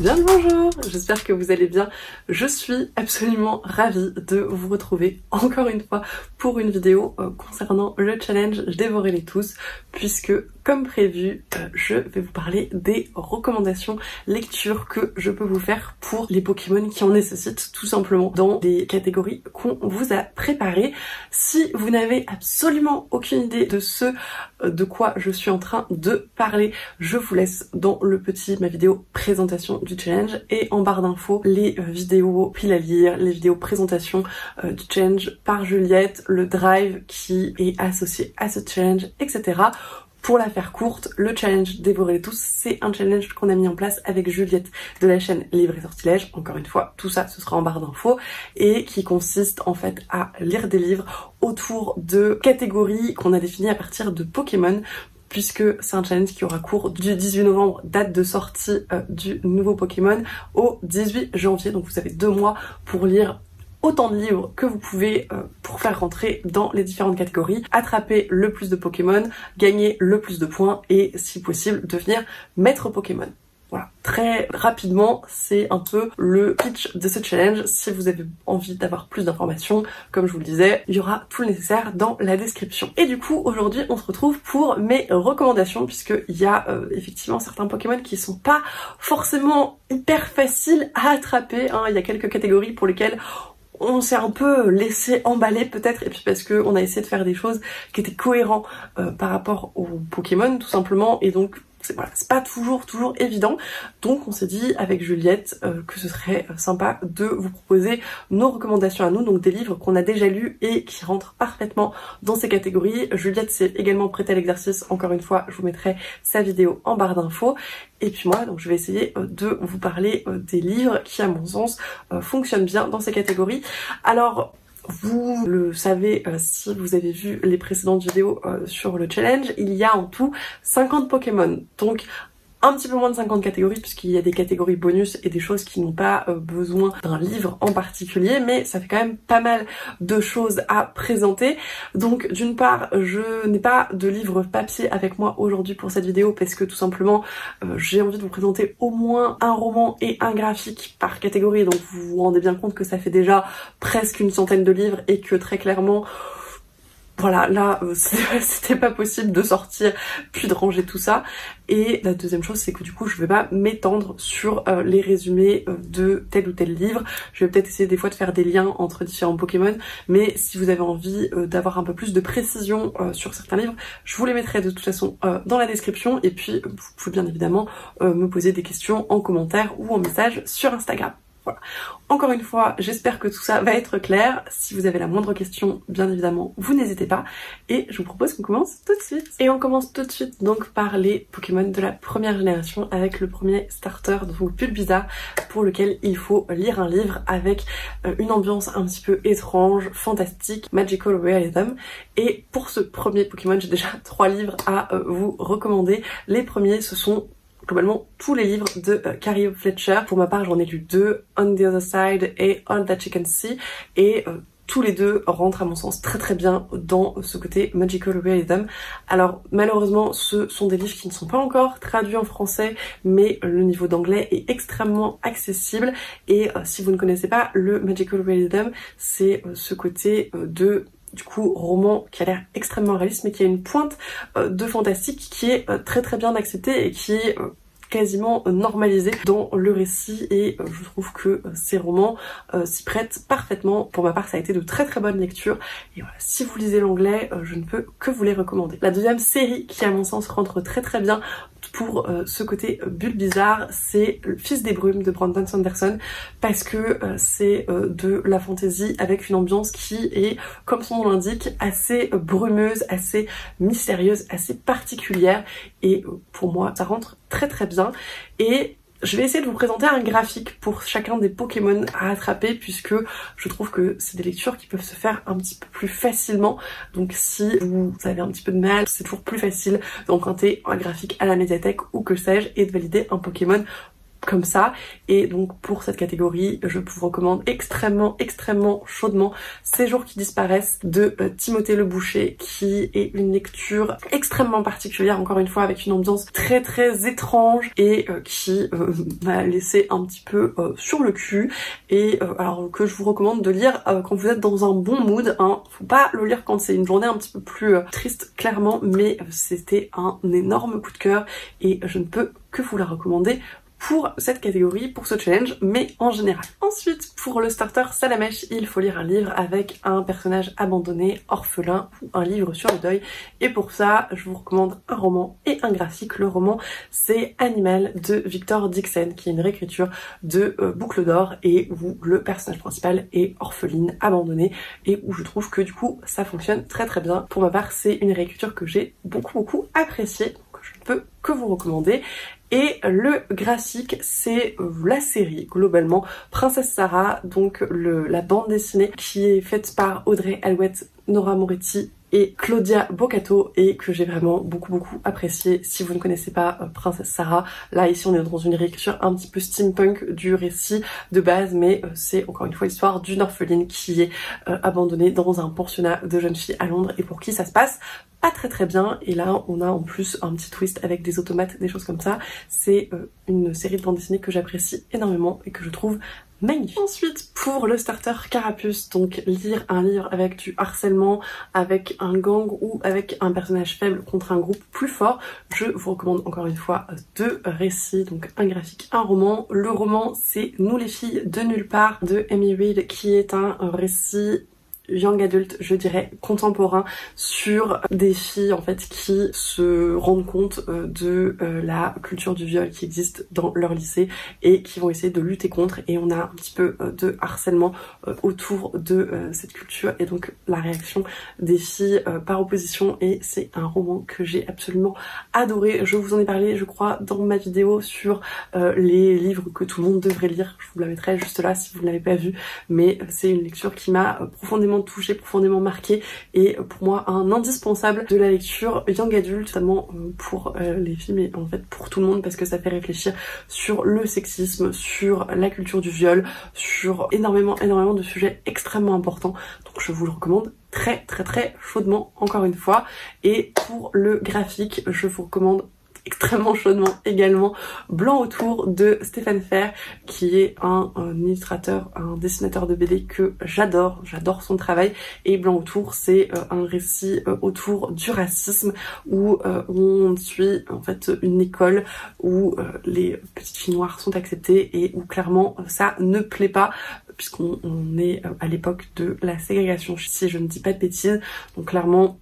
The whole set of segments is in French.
Bien le bonjour, j'espère que vous allez bien. Je suis absolument ravie de vous retrouver encore une fois pour une vidéo concernant le challenge Dévorez-les tous, puisque comme prévu, je vais vous parler des recommandations lecture que je peux vous faire pour les Pokémon qui en nécessitent tout simplement dans des catégories qu'on vous a préparées. Si vous n'avez absolument aucune idée de ce de quoi je suis en train de parler, je vous laisse dans ma vidéo présentation du challenge et en barre d'infos les vidéos piles à lire, les vidéos présentation du challenge par Juliette, le drive qui est associé à ce challenge, etc. Pour la faire courte, le challenge Dévorez-les tous, c'est un challenge qu'on a mis en place avec Juliette de la chaîne Livre et Sortilège. Encore une fois, tout ça, ce sera en barre d'infos et qui consiste en fait à lire des livres autour de catégories qu'on a définies à partir de Pokémon, puisque c'est un challenge qui aura cours du 18 novembre, date de sortie du nouveau Pokémon, au 18 janvier. Donc vous avez 2 mois pour lire autant de livres que vous pouvez pour faire rentrer dans les différentes catégories, attraper le plus de Pokémon, gagner le plus de points et si possible devenir maître Pokémon. Voilà, très rapidement, c'est un peu le pitch de ce challenge. Si vous avez envie d'avoir plus d'informations, comme je vous le disais, il y aura tout le nécessaire dans la description. Et du coup, aujourd'hui, on se retrouve pour mes recommandations, puisqu'il y a effectivement certains Pokémon qui sont pas forcément hyper faciles à attraper, hein. Il y a quelques catégories pour lesquelles on s'est un peu laissé emballer peut-être, et puis parce que on a essayé de faire des choses qui étaient cohérents par rapport aux Pokémon tout simplement, et donc voilà, c'est pas toujours évident. Donc on s'est dit avec Juliette que ce serait sympa de vous proposer nos recommandations à nous, donc des livres qu'on a déjà lus et qui rentrent parfaitement dans ces catégories. Juliette s'est également prêtée à l'exercice, encore une fois je vous mettrai sa vidéo en barre d'infos. Et puis moi, donc je vais essayer de vous parler des livres qui à mon sens fonctionnent bien dans ces catégories. Alors vous le savez si vous avez vu les précédentes vidéos sur le challenge, il y a en tout 50 Pokémon, donc un petit peu moins de 50 catégories puisqu'il y a des catégories bonus et des choses qui n'ont pas besoin d'un livre en particulier, mais ça fait quand même pas mal de choses à présenter. Donc d'une part, je n'ai pas de livre papier avec moi aujourd'hui pour cette vidéo parce que tout simplement j'ai envie de vous présenter au moins un roman et un graphique par catégorie, donc vous vous rendez bien compte que ça fait déjà presque une centaine de livres et que très clairement voilà, là, c'était pas possible de sortir puis de ranger tout ça. Et la deuxième chose, c'est que du coup, je vais pas m'étendre sur les résumés de tel ou tel livre. Je vais peut-être essayer des fois de faire des liens entre différents Pokémon, mais si vous avez envie d'avoir un peu plus de précision sur certains livres, je vous les mettrai de toute façon dans la description. Et puis, vous pouvez bien évidemment me poser des questions en commentaire ou en message sur Instagram. Voilà. Encore une fois, j'espère que tout ça va être clair. Si vous avez la moindre question, bien évidemment, vous n'hésitez pas. Et je vous propose qu'on commence tout de suite. Et on commence tout de suite donc par les Pokémon de la première génération avec le premier starter, donc Bulbizarre, pour lequel il faut lire un livre avec une ambiance un petit peu étrange, fantastique, Magical Realism. Et pour ce premier Pokémon, j'ai déjà 3 livres à vous recommander. Les premiers, ce sont globalement tous les livres de Carrie Fletcher. Pour ma part, j'en ai lu 2, On the Other Side et All That You Can See, et tous les 2 rentrent à mon sens très bien dans ce côté Magical Realism. Alors malheureusement, ce sont des livres qui ne sont pas encore traduits en français, mais le niveau d'anglais est extrêmement accessible. Et si vous ne connaissez pas le Magical Realism, c'est ce côté du coup roman qui a l'air extrêmement réaliste mais qui a une pointe de fantastique qui est très bien acceptée et qui est quasiment normalisée dans le récit, et je trouve que ces romans s'y prêtent parfaitement. Pour ma part, ça a été de très bonnes lectures, et voilà, si vous lisez l'anglais, je ne peux que vous les recommander. La deuxième série qui à mon sens rentre très bien pour ce côté Bulbizarre, c'est Le Fils des Brumes de Brandon Sanderson, parce que c'est de la fantasy avec une ambiance qui est, comme son nom l'indique, assez brumeuse, assez mystérieuse, assez particulière, et pour moi ça rentre très bien. Et je vais essayer de vous présenter un graphique pour chacun des Pokémon à attraper, puisque je trouve que c'est des lectures qui peuvent se faire un petit peu plus facilement. Donc si vous avez un petit peu de mal, c'est toujours plus facile d'emprunter un graphique à la médiathèque ou que sais-je, et de valider un Pokémon comme ça. Et donc pour cette catégorie, je vous recommande extrêmement chaudement Ces jours qui disparaissent de Timothée Le Boucher, qui est une lecture extrêmement particulière, encore une fois avec une ambiance très étrange et qui m'a laissé un petit peu sur le cul, et alors que je vous recommande de lire quand vous êtes dans un bon mood, hein. Faut pas le lire quand c'est une journée un petit peu plus triste clairement, mais c'était un énorme coup de cœur et je ne peux que vous la recommander pour cette catégorie, pour ce challenge, mais en général. Ensuite, pour le starter Salamèche, il faut lire un livre avec un personnage abandonné, orphelin, ou un livre sur le deuil. Et pour ça, je vous recommande un roman et un graphique. Le roman, c'est Animal de Victor Dixon, qui est une réécriture de Boucle d'Or, et où le personnage principal est orpheline, abandonnée, et où je trouve que du coup, ça fonctionne très bien. Pour ma part, c'est une réécriture que j'ai beaucoup appréciée, que je ne peux que vous recommander. Et le graphique, c'est la série globalement Princesse Sarah, donc la bande dessinée qui est faite par Audrey Alouette, Nora Moretti et Claudia Boccato, et que j'ai vraiment beaucoup apprécié. Si vous ne connaissez pas Princesse Sarah, là ici on est dans une réécriture un petit peu steampunk du récit de base, mais c'est encore une fois l'histoire d'une orpheline qui est abandonnée dans un pensionnat de jeunes filles à Londres, et pour qui ça se passe pas très bien. Et là on a en plus un petit twist avec des automates, des choses comme ça. C'est une série de bandes dessinées que j'apprécie énormément et que je trouve magnifique. Ensuite, pour le starter Carapuce, donc lire un livre avec du harcèlement, avec un gang ou avec un personnage faible contre un groupe plus fort, je vous recommande encore une fois 2 récits, donc un graphique, un roman. Le roman, c'est Nous les filles de nulle part de Amy Reed, qui est un récit young adulte, je dirais contemporain, sur des filles en fait qui se rendent compte de la culture du viol qui existe dans leur lycée et qui vont essayer de lutter contre, et on a un petit peu de harcèlement autour de cette culture et donc la réaction des filles par opposition, et c'est un roman que j'ai absolument adoré. Je vous en ai parlé je crois dans ma vidéo sur les livres que tout le monde devrait lire, je vous la mettrai juste là si vous ne l'avez pas vu, mais c'est une lecture qui m'a profondément touchée, profondément marquée, et pour moi un indispensable de la lecture young adulte, notamment pour les filles, mais en fait pour tout le monde, parce que ça fait réfléchir sur le sexisme, sur la culture du viol, sur énormément de sujets extrêmement importants, donc je vous le recommande très chaudement encore une fois. Et pour le graphique, je vous recommande extrêmement chaudement également Blanc autour de Stéphane Fer, qui est un illustrateur, un dessinateur de BD que j'adore son travail. Et Blanc autour, c'est un récit autour du racisme où on suit en fait une école où les petites filles noires sont acceptées et où clairement ça ne plaît pas, puisqu'on est à l'époque de la ségrégation, si je ne dis pas de bêtises. Donc clairement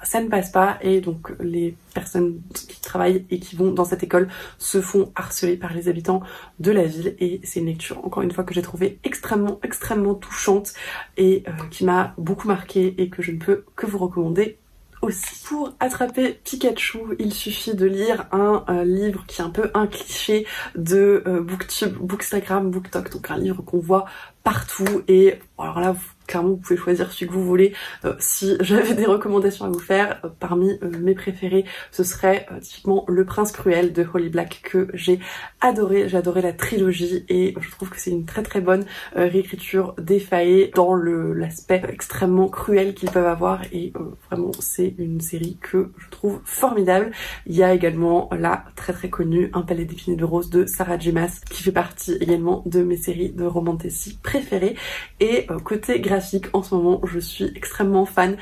ça ne passe pas, et donc les personnes qui travaillent et qui vont dans cette école se font harceler par les habitants de la ville, et c'est une lecture encore une fois que j'ai trouvée extrêmement touchante et qui m'a beaucoup marquée et que je ne peux que vous recommander aussi. Pour attraper Pikachu, il suffit de lire un livre qui est un peu un cliché de Booktube, Bookstagram, Booktok, donc un livre qu'on voit partout, et alors là clairement vous pouvez choisir celui que vous voulez. Si j'avais des recommandations à vous faire, parmi mes préférés, ce serait typiquement Le Prince Cruel de Holly Black, que j'ai adoré. J'ai adoré la trilogie et je trouve que c'est une très bonne réécriture des Faé dans l'aspect extrêmement cruel qu'ils peuvent avoir, et vraiment c'est une série que je trouve formidable. Il y a également la très connue Un palais défini de roses de Sarah J. Maas, qui fait partie également de mes séries de romantasy préférées. Et côté graphique, en ce moment je suis extrêmement fan,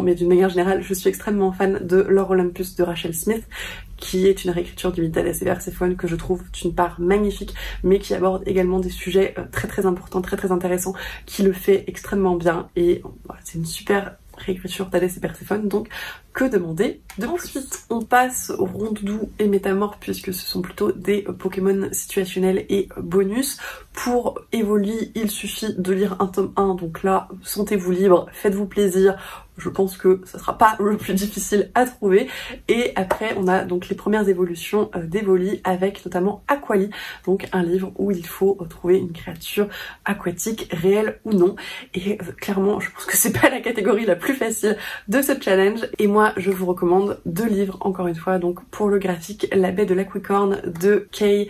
mais d'une manière générale je suis extrêmement fan de L'Or Olympus de Rachel Smith, qui est une réécriture du mythe d'Hadès et Perséphone que je trouve d'une part magnifique, mais qui aborde également des sujets très importants, très intéressants, qui le fait extrêmement bien, et voilà, c'est une super réécriture d'Hadès et Perséphone, donc que demander de plus. Ensuite on passe au Rondoudou et Métamorphe, puisque ce sont plutôt des Pokémon situationnels et bonus. Pour Evoli, il suffit de lire un tome 1, donc là sentez-vous libre, faites-vous plaisir, je pense que ça sera pas le plus difficile à trouver. Et après on a donc les premières évolutions d'Evoli, avec notamment Aquali, donc un livre où il faut trouver une créature aquatique, réelle ou non, et clairement je pense que c'est pas la catégorie la plus facile de ce challenge, et moi moi je vous recommande 2 livres encore une fois. Donc pour le graphique, La baie de l'Aquicorn de Kay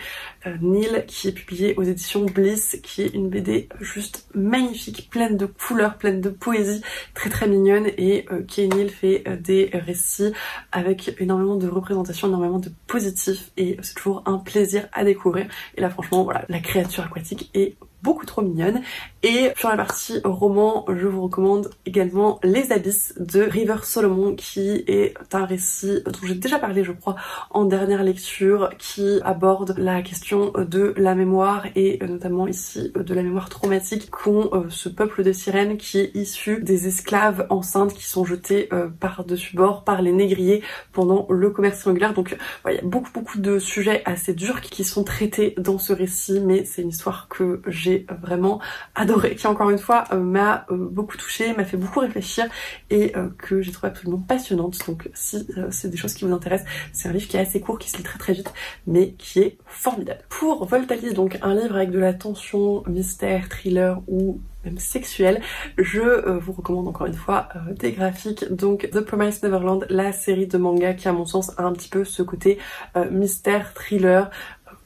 Neal, qui est publié aux éditions Bliss, qui est une BD juste magnifique, pleine de couleurs, pleine de poésie, très mignonne. Et Kay Neal fait des récits avec énormément de représentations, énormément de positifs, et c'est toujours un plaisir à découvrir. Et là franchement voilà, la créature aquatique est beaucoup trop mignonne. Et sur la partie roman, je vous recommande également Les Abysses de River Solomon, qui est un récit dont j'ai déjà parlé je crois en dernière lecture, qui aborde la question de la mémoire, et notamment ici de la mémoire traumatique qu'ont ce peuple de sirènes, qui est issu des esclaves enceintes qui sont jetés par-dessus bord par les négriers pendant le commerce triangulaire. Donc voilà, il y a beaucoup de sujets assez durs qui sont traités dans ce récit, mais c'est une histoire que j'ai vraiment adoré, qui encore une fois m'a beaucoup touchée, m'a fait beaucoup réfléchir, et que j'ai trouvé absolument passionnante. Donc si c'est des choses qui vous intéressent, c'est un livre qui est assez court, qui se lit très vite, mais qui est formidable. Pour Voltalis, donc un livre avec de la tension, mystère, thriller ou même sexuel, je vous recommande encore une fois des graphiques. Donc The Promised Neverland, la série de manga qui à mon sens a un petit peu ce côté mystère, thriller,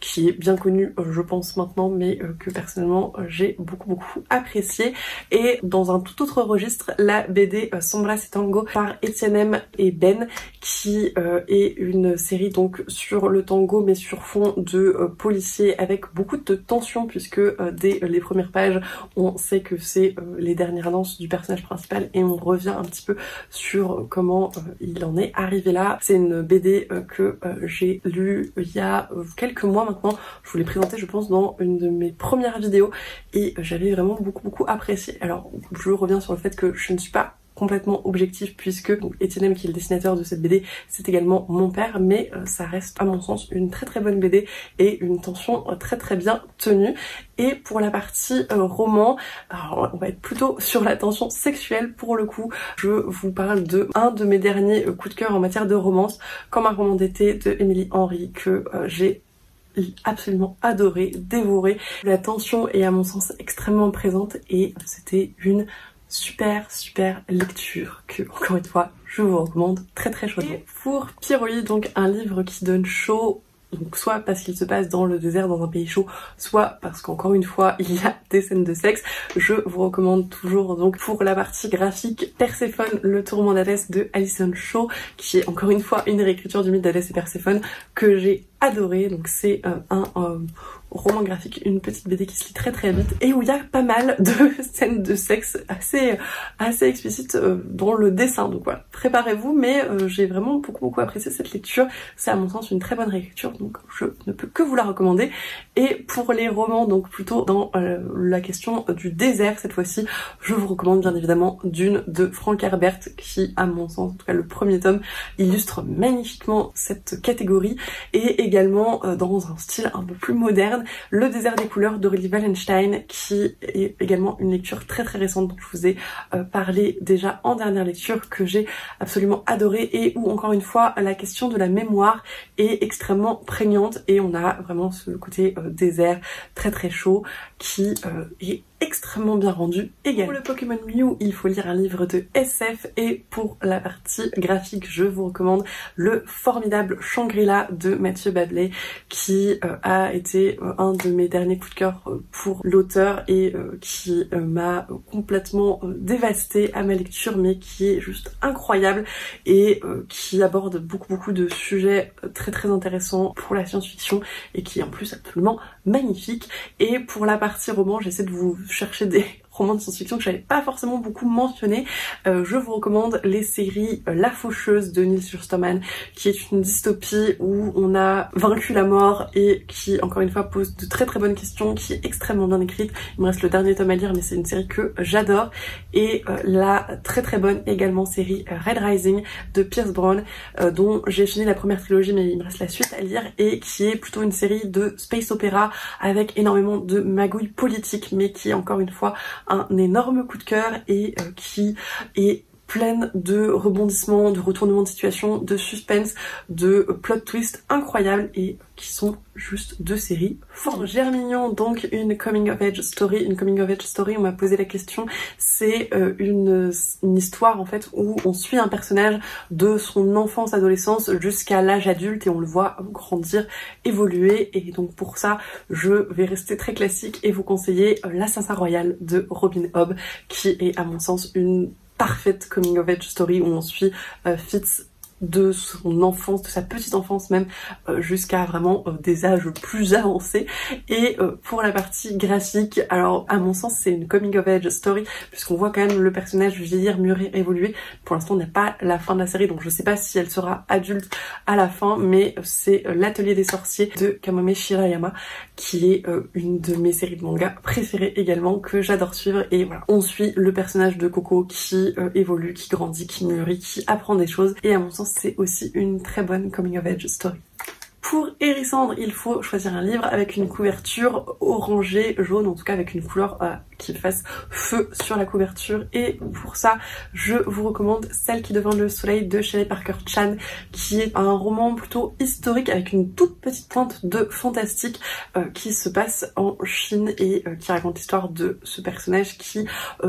qui est bien connu je pense maintenant, mais que personnellement j'ai beaucoup apprécié. Et dans un tout autre registre, la BD Sombras et Tango par Etienne M et Ben, qui est une série donc sur le tango mais sur fond de policiers, avec beaucoup de tension, puisque dès les premières pages on sait que c'est les dernières danses du personnage principal, et on revient un petit peu sur comment il en est arrivé là. C'est une BD que j'ai lue il y a quelques mois maintenant. Je vous l'ai présenté je pense dans une de mes premières vidéos, et j'avais vraiment beaucoup apprécié. Alors je reviens sur le fait que je ne suis pas complètement objectif, puisque Etienne M, qui est le dessinateur de cette BD, c'est également mon père, mais ça reste à mon sens une très bonne BD et une tension très bien tenue. Et pour la partie roman, alors on va être plutôt sur la tension sexuelle pour le coup. Je vous parle de un de mes derniers coups de cœur en matière de romance, Comme un roman d'été de Émilie Henry, que j'ai absolument adoré, dévoré. La tension est à mon sens extrêmement présente, et c'était une super lecture que, encore une fois, je vous recommande très chaudement. Et pour Pyrrhoi, donc un livre qui donne chaud, donc soit parce qu'il se passe dans le désert, dans un pays chaud, soit parce qu'encore une fois il y a des scènes de sexe. Je vous recommande toujours donc pour la partie graphique Perséphone, le tourment d'Hadès de Alison Shaw, qui est encore une fois une réécriture du mythe d'Hadès et Perséphone que j'ai adoré. Donc c'est un roman graphique, une petite BD qui se lit très vite, et où il y a pas mal de scènes de sexe assez explicites dans le dessin. Donc voilà, préparez-vous, mais j'ai vraiment beaucoup apprécié cette lecture. C'est à mon sens une très bonne réécriture, donc je ne peux que vous la recommander. Et pour les romans, donc plutôt dans la question du désert cette fois-ci, je vous recommande bien évidemment Dune de Frank Herbert, qui à mon sens, en tout cas le premier tome, illustre magnifiquement cette catégorie, et également dans un style un peu plus moderne, Le désert des couleurs d'Aurélie Wallenstein, qui est également une lecture très récente dont je vous ai parlé déjà en dernière lecture, que j'ai absolument adoré, et où encore une fois la question de la mémoire est extrêmement prégnante, et on a vraiment ce côté désert très chaud qui est extrêmement bien rendu également. Pour le Pokémon Mew, il faut lire un livre de SF, et pour la partie graphique, je vous recommande le formidable Shangri-La de Mathieu Babelet, qui a été un de mes derniers coups de cœur pour l'auteur, et qui m'a complètement dévastée à ma lecture, mais qui est juste incroyable, et qui aborde beaucoup de sujets très intéressants pour la science-fiction, et qui est en plus absolument magnifique. Et pour la partie roman, j'essaie de vous chercher des romans de science-fiction que j'avais pas forcément beaucoup mentionné. Je vous recommande les séries La Faucheuse de Neil Schusterman, qui est une dystopie où on a vaincu la mort, et qui encore une fois pose de très bonnes questions, qui est extrêmement bien écrite. Il me reste le dernier tome à lire, mais c'est une série que j'adore. Et la très bonne également série Red Rising de Pierce Brown, dont j'ai fini la première trilogie, mais il me reste la suite à lire, et qui est plutôt une série de space opéra avec énormément de magouilles politiques, mais qui est encore une fois un énorme coup de cœur, et qui est pleine de rebondissements, de retournements de situation, de suspense, de plot twists incroyables et qui sont juste deux séries fortes. Germignon, donc une coming of age story. Une coming of age story, on m'a posé la question, c'est une histoire en fait où on suit un personnage de son enfance, adolescence jusqu'à l'âge adulte et on le voit grandir, évoluer, et donc pour ça je vais rester très classique et vous conseiller L'Assassin Royal de Robin Hobb, qui est à mon sens une parfaite coming of age story où on suit Fitz de son enfance, de sa petite enfance même, jusqu'à vraiment des âges plus avancés. Et pour la partie graphique, alors à mon sens c'est une coming of age story puisqu'on voit quand même le personnage vieillir, mûrir, évoluer. Pour l'instant on n'a pas la fin de la série, donc je sais pas si elle sera adulte à la fin, mais c'est L'Atelier des sorciers de Kamome Shirayama, qui est une de mes séries de manga préférées également, que j'adore suivre. Et voilà, on suit le personnage de Coco qui évolue, qui grandit, qui mûrit, qui apprend des choses, et à mon sens c'est aussi une très bonne coming of age story. Pour Hérissandre, il faut choisir un livre avec une couverture orangée, jaune, en tout cas avec une couleur qui fasse feu sur la couverture, et pour ça je vous recommande Celle qui devint le soleil de Shelley Parker Chan, qui est un roman plutôt historique avec une toute petite pointe de fantastique qui se passe en Chine et qui raconte l'histoire de ce personnage qui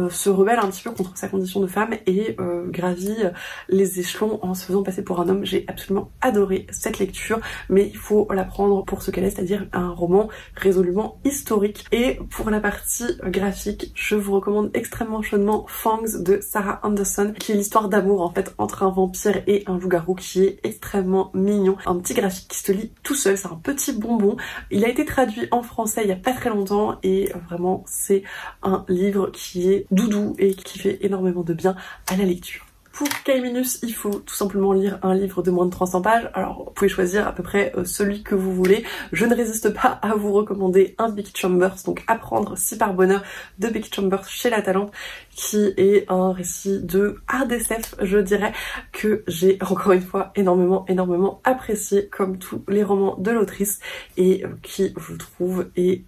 se rebelle un petit peu contre sa condition de femme et gravit les échelons en se faisant passer pour un homme. J'ai absolument adoré cette lecture, mais il faut la prendre pour ce qu'elle est, c'est-à-dire un roman résolument historique. Et pour la partie graphique, je vous recommande extrêmement chaudement Fangs de Sarah Anderson, qui est l'histoire d'amour en fait entre un vampire et un loup-garou, qui est extrêmement mignon. Un petit graphique qui se lit tout seul, c'est un petit bonbon. Il a été traduit en français il y a pas très longtemps et vraiment c'est un livre qui est doudou et qui fait énormément de bien à la lecture. Pour K-, il faut tout simplement lire un livre de moins de 300 pages. Alors vous pouvez choisir à peu près celui que vous voulez. Je ne résiste pas à vous recommander un Becky Chambers, donc Apprendre si par bonheur de Becky Chambers chez La Talente, qui est un récit de hard SF, je dirais, que j'ai encore une fois énormément apprécié, comme tous les romans de l'autrice, et qui je trouve est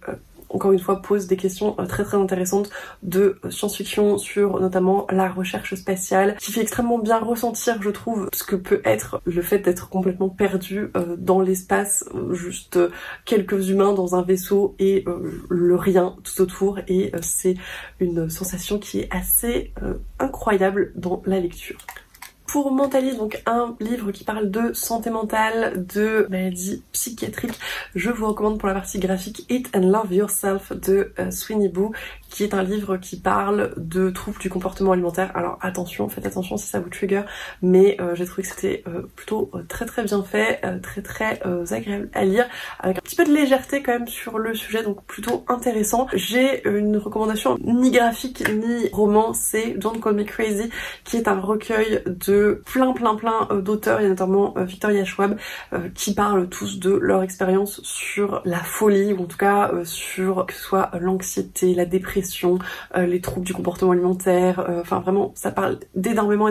encore une fois pose des questions très intéressantes de science-fiction sur notamment la recherche spatiale, qui fait extrêmement bien ressentir, je trouve, ce que peut être le fait d'être complètement perdu dans l'espace, juste quelques humains dans un vaisseau et le rien tout autour, et c'est une sensation qui est assez incroyable dans la lecture. Pour Mentally, donc un livre qui parle de santé mentale, de maladies psychiatriques, je vous recommande pour la partie graphique Eat and Love Yourself de Sweeney Boo, qui est un livre qui parle de troubles du comportement alimentaire. Alors attention, faites attention si ça vous trigger, mais j'ai trouvé que c'était plutôt très bien fait, très agréable à lire, avec un petit peu de légèreté quand même sur le sujet, donc plutôt intéressant. J'ai une recommandation ni graphique ni roman, c'est Don't Call Me Crazy, qui est un recueil de plein d'auteurs, il y a notamment Victoria Schwab, qui parlent tous de leur expérience sur la folie, ou en tout cas sur que ce soit l'anxiété, la dépression, les troubles du comportement alimentaire, enfin vraiment ça parle d'énormément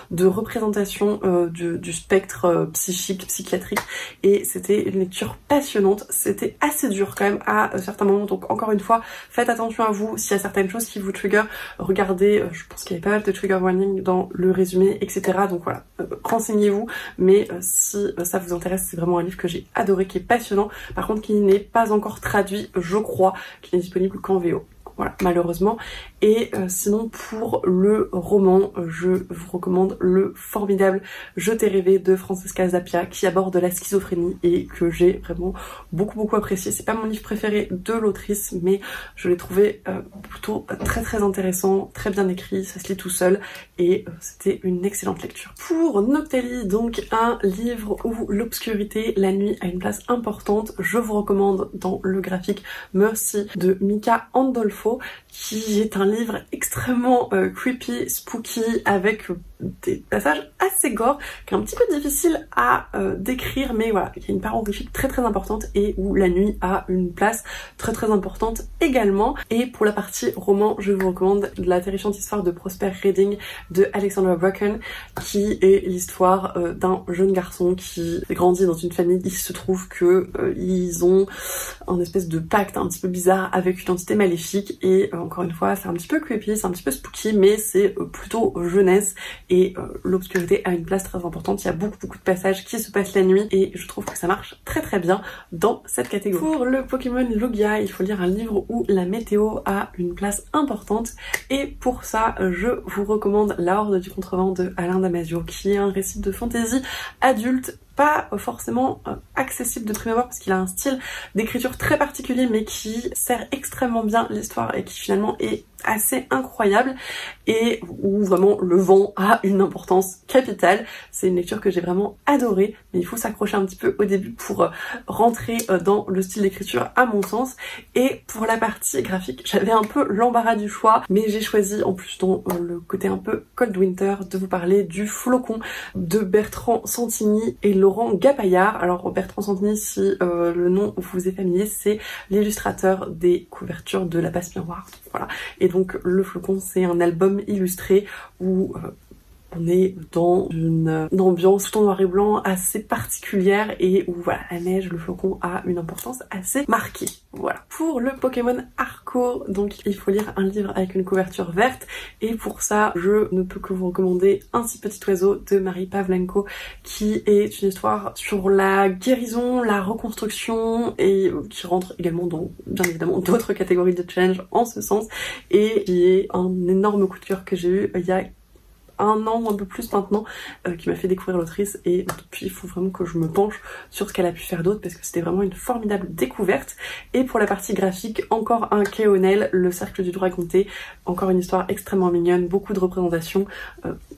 de représentation du spectre psychique, psychiatrique, et c'était une lecture passionnante. C'était assez dur quand même à certains moments, donc encore une fois faites attention à vous, s'il y a certaines choses qui vous trigger, regardez, je pense qu'il y avait pas mal de trigger warning dans le résumé, etc. Donc voilà, renseignez-vous, mais si ça vous intéresse, c'est vraiment un livre que j'ai adoré, qui est passionnant, par contre qui n'est pas encore traduit, je crois, qui n'est disponible qu'en VO. Voilà, malheureusement. Et sinon pour le roman, je vous recommande le formidable Je t'ai rêvé de Francesca Zappia, qui aborde la schizophrénie et que j'ai vraiment beaucoup apprécié. C'est pas mon livre préféré de l'autrice, mais je l'ai trouvé plutôt très intéressant, très bien écrit, ça se lit tout seul et c'était une excellente lecture. Pour Noctali, donc un livre où l'obscurité, la nuit a une place importante, je vous recommande dans le graphique Mercy de Mika Andolfo, qui est un livre extrêmement creepy, spooky, avec des passages assez gore, qui est un petit peu difficile à décrire, mais voilà, il y a une part horrifique très très importante et où la nuit a une place très très importante également. Et pour la partie roman, je vous recommande la terrifiante histoire de Prosper Reading de Alexandra Bracken, qui est l'histoire d'un jeune garçon qui grandit dans une famille. Il se trouve que ils ont un espèce de pacte un petit peu bizarre avec une entité maléfique et encore une fois c'est un petit peu creepy, c'est un petit peu spooky, mais c'est plutôt jeunesse et l'obscurité a une place très importante. Il y a beaucoup de passages qui se passent la nuit et je trouve que ça marche très très bien dans cette catégorie. Pour le Pokémon Logia, il faut lire un livre où la météo a une place importante et pour ça je vous recommande La Horde du Contrevent de Alain Damasio, qui est un récit de fantasy adulte, pas forcément accessible de prime abord parce qu'il a un style d'écriture très particulier mais qui sert extrêmement bien l'histoire et qui finalement est assez incroyable et où vraiment le vent a une importance capitale. C'est une lecture que j'ai vraiment adorée, mais il faut s'accrocher un petit peu au début pour rentrer dans le style d'écriture à mon sens. Et pour la partie graphique, j'avais un peu l'embarras du choix, mais j'ai choisi en plus dans le côté un peu Cold Winter de vous parler du Flocon de Bertrand Santini et Laurent Gapaillard. Alors Bertrand Santini, si le nom vous est familier, c'est l'illustrateur des couvertures de La Passe Miroir. Voilà. Et donc le Flocon, c'est un album illustré où on est dans une ambiance tout en noir et blanc assez particulière et où voilà, la neige, le flocon a une importance assez marquée. Voilà. Pour le Pokémon Arco, donc il faut lire un livre avec une couverture verte et pour ça je ne peux que vous recommander Un si petit oiseau de Marie Pavlenko, qui est une histoire sur la guérison, la reconstruction et qui rentre également dans bien évidemment d'autres catégories de challenge en ce sens et qui est un énorme coup de cœur que j'ai eu il y a un an ou un peu plus maintenant, qui m'a fait découvrir l'autrice et depuis il faut vraiment que je me penche sur ce qu'elle a pu faire d'autre parce que c'était vraiment une formidable découverte. Et pour la partie graphique, encore un Kay O'Neill, Le Cercle du Dragon Thé, encore une histoire extrêmement mignonne, beaucoup de représentations,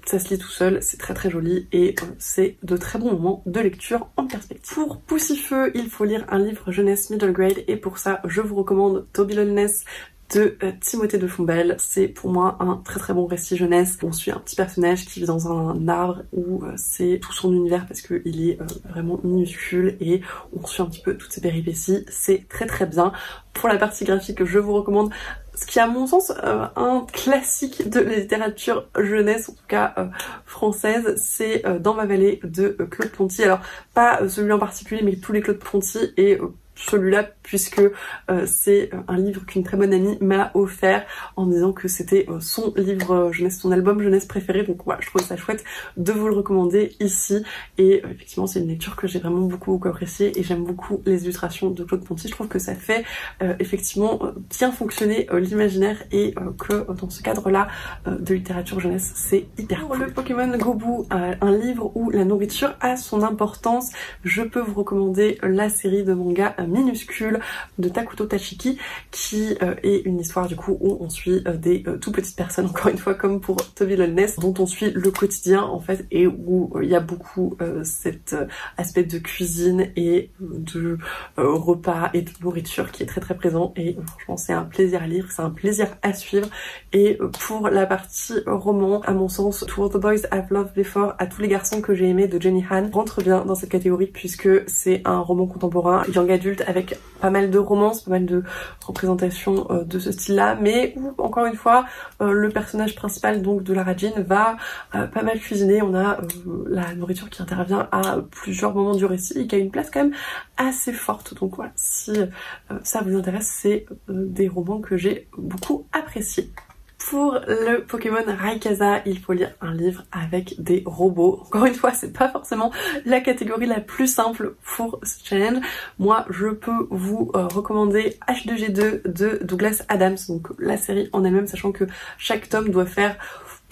ça se lit tout seul, c'est très très joli et c'est de très bons moments de lecture en perspective. Pour Poussifeu, il faut lire un livre jeunesse middle grade et pour ça je vous recommande Toby Loneliness de Timothée de Fombelle. C'est pour moi un très très bon récit jeunesse. On suit un petit personnage qui vit dans un arbre où c'est tout son univers parce qu'il est vraiment minuscule et on suit un petit peu toutes ses péripéties. C'est très très bien. Pour la partie graphique, je vous recommande ce qui est à mon sens un classique de la littérature jeunesse, en tout cas française, c'est Dans ma vallée de Claude Ponty. Alors pas celui en particulier mais tous les Claude Ponty et celui-là puisque c'est un livre qu'une très bonne amie m'a offert en me disant que c'était son livre jeunesse, son album jeunesse préféré, donc voilà, je trouve ça chouette de vous le recommander ici et effectivement c'est une lecture que j'ai vraiment beaucoup appréciée et j'aime beaucoup les illustrations de Claude Ponty. Je trouve que ça fait effectivement bien fonctionner l'imaginaire et que dans ce cadre-là de littérature jeunesse c'est hyper cool. Le Pokémon Gobu, un livre où la nourriture a son importance, je peux vous recommander la série de manga minuscule de Takuto Tachiki qui est une histoire du coup où on suit des tout petites personnes, encore une fois comme pour Toby Loneliness, dont on suit le quotidien en fait et où il y a beaucoup cet aspect de cuisine et de repas et de nourriture qui est très très présent et franchement c'est un plaisir à lire, c'est un plaisir à suivre. Et pour la partie roman, à mon sens, To All the Boys I've Loved Before, à tous les garçons que j'ai aimés de Jenny Han rentre bien dans cette catégorie puisque c'est un roman contemporain young adulte avec pas mal de romances, pas mal de représentations de ce style-là, mais où encore une fois le personnage principal donc de Lara Jean va pas mal cuisiner. On a la nourriture qui intervient à plusieurs moments du récit et qui a une place quand même assez forte. Donc voilà, si ça vous intéresse, c'est des romans que j'ai beaucoup appréciés. Pour le Pokémon Rayquaza, il faut lire un livre avec des robots. Encore une fois, c'est pas forcément la catégorie la plus simple pour ce challenge. Moi, je peux vous recommander H2G2 de Douglas Adams, donc la série en elle-même, sachant que chaque tome doit faire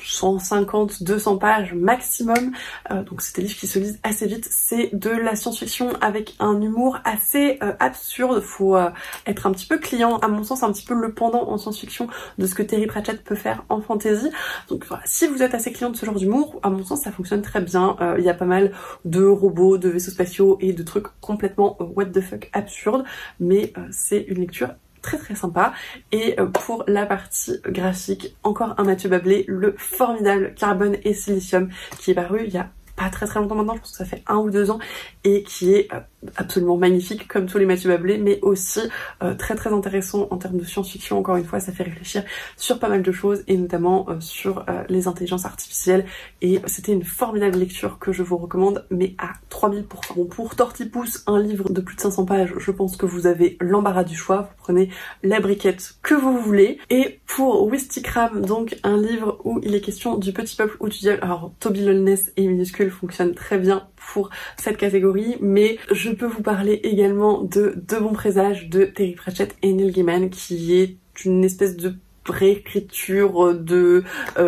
150-200 pages maximum, donc c'est des livres qui se lisent assez vite. C'est de la science-fiction avec un humour assez absurde, faut être un petit peu client, à mon sens un petit peu le pendant en science-fiction de ce que Terry Pratchett peut faire en fantasy. Donc voilà, si vous êtes assez client de ce genre d'humour, à mon sens ça fonctionne très bien. Il y a pas mal de robots, de vaisseaux spatiaux et de trucs complètement what the fuck absurdes, mais c'est une lecture très sympa. Et pour la partie graphique, encore un Mathieu Bablé, le formidable Carbone et Silicium, qui est paru il y a pas très longtemps maintenant, je pense que ça fait 1 ou 2 ans, et qui est absolument magnifique comme tous les Mathieu Bablé, mais aussi très intéressant en termes de science-fiction. Encore une fois, ça fait réfléchir sur pas mal de choses, et notamment sur les intelligences artificielles, et c'était une formidable lecture que je vous recommande, mais à 3000%. Bon, pour Tortipousse, un livre de plus de 500 pages, je pense que vous avez l'embarras du choix, vous prenez la briquette que vous voulez. Et pour Wistikram, donc un livre où il est question du petit peuple ou du diable, alors Toby Lowness et minuscule fonctionne très bien pour cette catégorie, mais je peux vous parler également de bons présages de Terry Pratchett et Neil Gaiman, qui est une espèce de réécriture de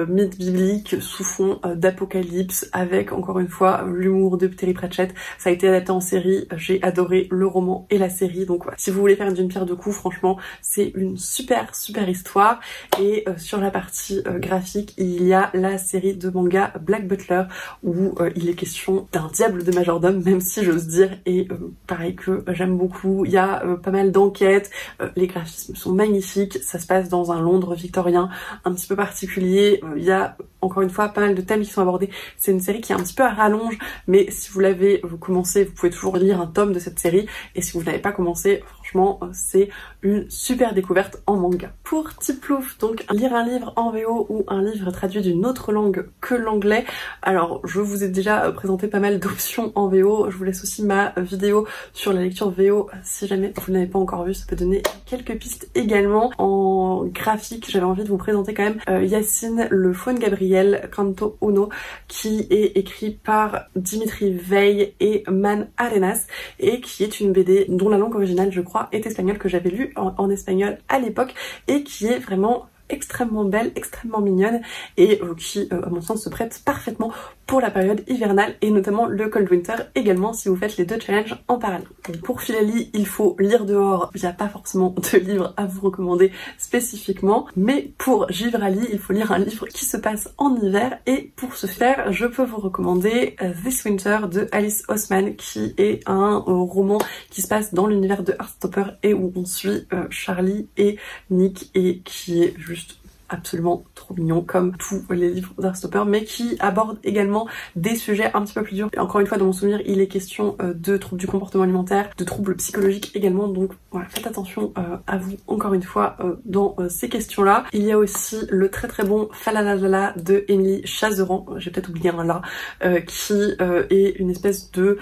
mythes bibliques sous fond d'apocalypse, avec encore une fois l'humour de Terry Pratchett. Ça a été adapté en série, j'ai adoré le roman et la série, donc voilà. Si vous voulez faire d'une pierre deux coups, franchement c'est une super histoire. Et sur la partie graphique, il y a la série de manga Black Butler, où il est question d'un diable de majordome, même si j'ose dire, et pareil que j'aime beaucoup. Il y a pas mal d'enquêtes, les graphismes sont magnifiques, ça se passe dans un Londres victorien un petit peu particulier. Il y a encore une fois pas mal de thèmes qui sont abordés. C'est une série qui est un petit peu à rallonge, mais si vous l'avez commencé, vous pouvez toujours lire un tome de cette série, et si vous ne l'avez pas commencé, franchement c'est une super découverte en manga. Pour Tiplouf, donc lire un livre en VO ou un livre traduit d'une autre langue que l'anglais, alors je vous ai déjà présenté pas mal d'options en VO, je vous laisse aussi ma vidéo sur la lecture VO si jamais vous n'avez pas encore vu, ça peut donner quelques pistes également. En graphique, j'avais envie de vous présenter quand même Yacine, le faune Gabriel Canto Uno, qui est écrit par Dimitri Veil et Man Arenas, et qui est une BD dont la langue originale, je crois, est espagnole, que j'avais lu en espagnol à l'époque, et qui est vraiment extrêmement belle, extrêmement mignonne, et qui, à mon sens, se prête parfaitement pour la période hivernale, et notamment le Cold Winter également, si vous faites les 2 challenges en parallèle. Pour Philali, il faut lire dehors, il n'y a pas forcément de livre à vous recommander spécifiquement, mais pour Givrali, il faut lire un livre qui se passe en hiver, et pour ce faire, je peux vous recommander This Winter de Alice Oseman, qui est un roman qui se passe dans l'univers de Heartstopper, et où on suit Charlie et Nick, et qui est juste absolument trop mignon comme tous les livres d'Heartstopper, mais qui aborde également des sujets un petit peu plus durs. Et encore une fois, dans mon souvenir, il est question de troubles du comportement alimentaire, de troubles psychologiques également, donc voilà, faites attention à vous encore une fois dans ces questions-là. Il y a aussi le très bon Falalala de Émilie Chazeran, j'ai peut-être oublié un là, qui est une espèce de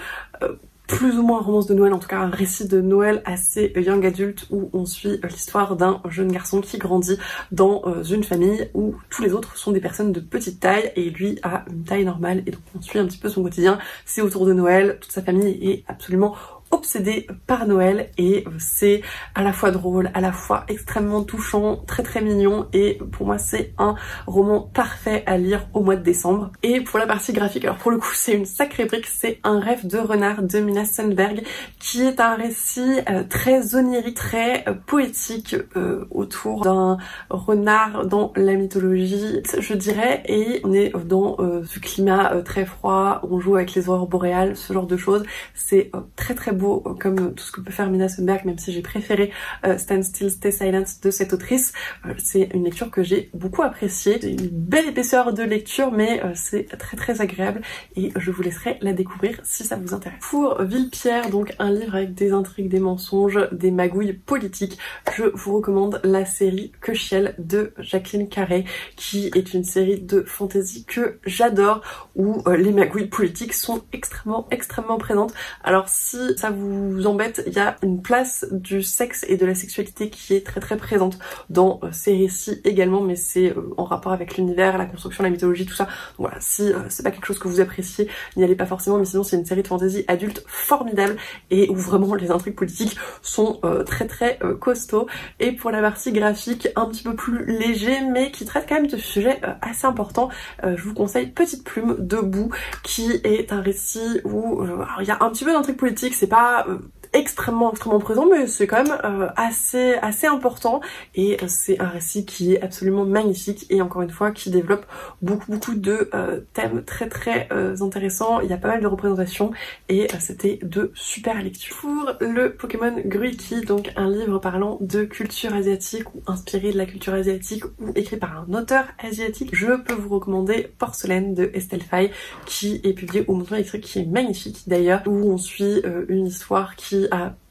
plus ou moins un romance de Noël, en tout cas un récit de Noël assez young adulte, où on suit l'histoire d'un jeune garçon qui grandit dans une famille où tous les autres sont des personnes de petite taille, et lui a une taille normale, et donc on suit un petit peu son quotidien. C'est autour de Noël, toute sa famille est absolument obsédée par Noël, et c'est à la fois drôle, à la fois extrêmement touchant, très mignon, et pour moi c'est un roman parfait à lire au mois de décembre. Et pour la partie graphique, alors pour le coup c'est une sacrée brique, c'est Un rêve de renard de Mina Sundberg, qui est un récit très onirique, très poétique autour d'un renard dans la mythologie, je dirais, et on est dans ce climat très froid, on joue avec les aurores boréales, ce genre de choses. C'est très beau comme tout ce que peut faire Mina Sundberg, même si j'ai préféré Stand Still, Stay Silent de cette autrice. C'est une lecture que j'ai beaucoup appréciée. C'est une belle épaisseur de lecture, mais c'est très agréable, et je vous laisserai la découvrir si ça vous intéresse. Pour Villepierre, donc un livre avec des intrigues, des mensonges, des magouilles politiques, je vous recommande la série Que Chiel de Jacqueline Carré, qui est une série de fantasy que j'adore, où les magouilles politiques sont extrêmement présentes. Alors si ça vous embête, il y a une place du sexe et de la sexualité qui est très présente dans ces récits également, mais c'est en rapport avec l'univers, la construction, la mythologie, tout ça. Donc voilà, si c'est pas quelque chose que vous appréciez, n'y allez pas forcément, mais sinon c'est une série de fantasy adulte formidable, et où vraiment les intrigues politiques sont très costauds. Et pour la partie graphique, un petit peu plus léger, mais qui traite quand même de sujets assez importants, je vous conseille Petite Plume de Bou, qui est un récit où il y a un petit peu d'intrigue politique, c'est pas extrêmement présent, mais c'est quand même assez important, et c'est un récit qui est absolument magnifique, et encore une fois qui développe beaucoup de thèmes très intéressants. Il y a pas mal de représentations, et c'était de super lectures. Pour le Pokémon Gruiki, donc un livre parlant de culture asiatique ou inspiré de la culture asiatique ou écrit par un auteur asiatique, je peux vous recommander Porcelaine de Estelle Faye, qui est publié au Mouton électrique, qui est magnifique d'ailleurs, où on suit une histoire qui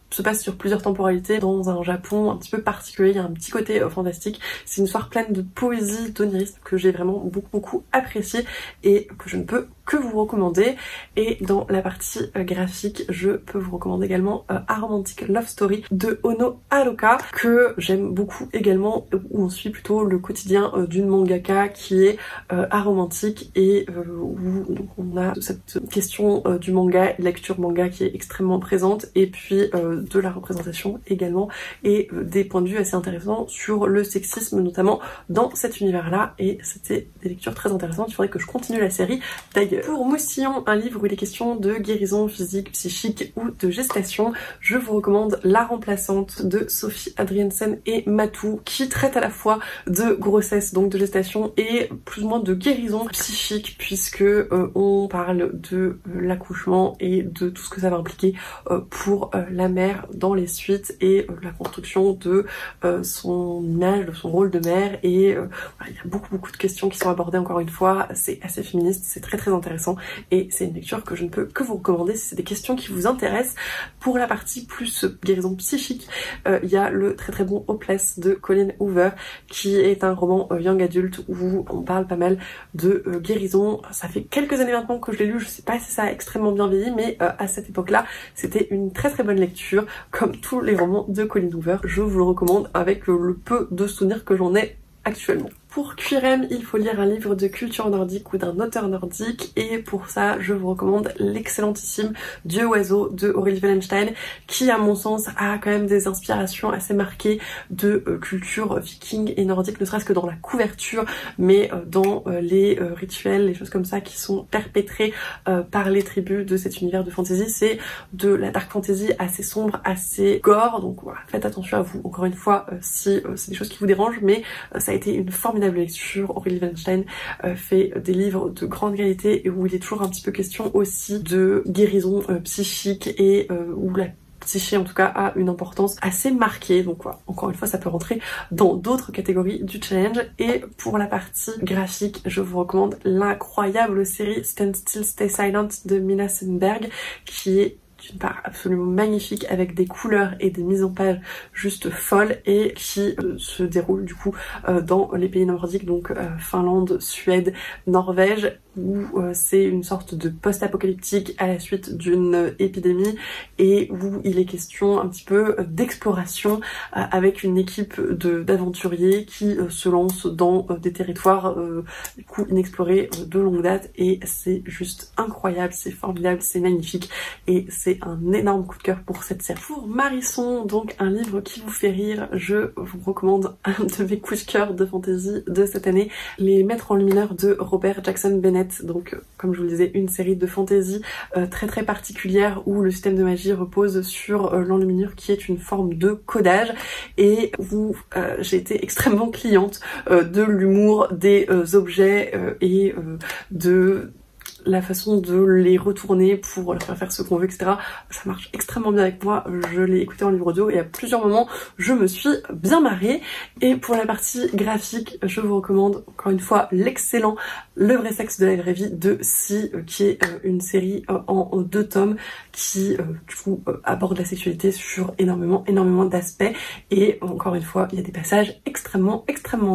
se passe sur plusieurs temporalités dans un Japon un petit peu particulier. Il y a un petit côté fantastique. C'est une histoire pleine de poésie, d'onirisme, que j'ai vraiment beaucoup apprécié et que je ne peux que vous recommander. Et dans la partie graphique, je peux vous recommander également A Romantic Love Story de Ono Haruka, que j'aime beaucoup également, où on suit plutôt le quotidien d'une mangaka qui est aromantique, et où on a cette question du manga, de la culture manga qui est extrêmement présente, et puis de la représentation également, et des points de vue assez intéressants sur le sexisme notamment dans cet univers-là, et c'était des lectures très intéressantes. Il faudrait que je continue la série d'ailleurs. Pour Moustillon, un livre où il est question de guérison physique, psychique ou de gestation, je vous recommande La Remplaçante de Sophie Adriensen et Matou, qui traite à la fois de grossesse, donc de gestation, et plus ou moins de guérison psychique, puisque on parle de l'accouchement et de tout ce que ça va impliquer pour la mère dans les suites, et la construction de son image, de son rôle de mère, et voilà, il y a beaucoup de questions qui sont abordées. Encore une fois, c'est assez féministe, c'est très intéressant, et c'est une lecture que je ne peux que vous recommander si c'est des questions qui vous intéressent. Pour la partie plus guérison psychique, il y a le très bon Hopeless de Colleen Hoover, qui est un roman young adulte où on parle pas mal de guérison. Ça fait quelques années maintenant que je l'ai lu, je sais pas si ça a extrêmement bien vieilli, mais à cette époque-là, c'était une très bonne lecture, comme tous les romans de Colleen Hoover. Je vous le recommande avec le peu de souvenirs que j'en ai actuellement. Pour QRM, il faut lire un livre de culture nordique ou d'un auteur nordique, et pour ça, je vous recommande l'excellentissime Dieu oiseau de Aurélie Wallenstein, qui à mon sens a quand même des inspirations assez marquées de culture viking et nordique, ne serait-ce que dans la couverture, mais dans les rituels, les choses comme ça qui sont perpétrées par les tribus de cet univers de fantasy. C'est de la dark fantasy assez sombre, assez gore, donc voilà, faites attention à vous, encore une fois, si c'est des choses qui vous dérangent, mais ça a été une formidable lecture. Aurélie Wallenstein fait des livres de grande qualité, et où il est toujours un petit peu question aussi de guérison psychique, et où la psyché en tout cas a une importance assez marquée. Donc voilà, encore une fois, ça peut rentrer dans d'autres catégories du challenge. Et pour la partie graphique, je vous recommande l'incroyable série Stand Still Stay Silent de Mina Sundberg, qui est d'une part absolument magnifique, avec des couleurs et des mises en page juste folles, et qui se déroule du coup dans les pays nordiques, donc Finlande, Suède, Norvège, où c'est une sorte de post-apocalyptique à la suite d'une épidémie, et où il est question un petit peu d'exploration avec une équipe d'aventuriers qui se lance dans des territoires du coup inexplorés de longue date, et c'est juste incroyable, c'est formidable, c'est magnifique, et c'est un énorme coup de cœur pour cette série. Pour Marisson, donc un livre qui vous fait rire, je vous recommande un de mes coups de cœur de fantasy de cette année, Les Maîtres Enlumineurs de Robert Jackson Bennett. Donc comme je vous le disais, une série de fantasy très particulière, où le système de magie repose sur l'enluminure, qui est une forme de codage, et où j'ai été extrêmement cliente de l'humour des objets et de la façon de les retourner pour leur faire ce qu'on veut, etc. Ça marche extrêmement bien avec moi. Je l'ai écouté en livre audio, et à plusieurs moments je me suis bien marrée. Et pour la partie graphique, je vous recommande encore une fois l'excellent Le vrai sexe de la vraie vie de Si, qui est une série en 2 tomes, qui du coup aborde la sexualité sur énormément d'aspects, et encore une fois il y a des passages extrêmement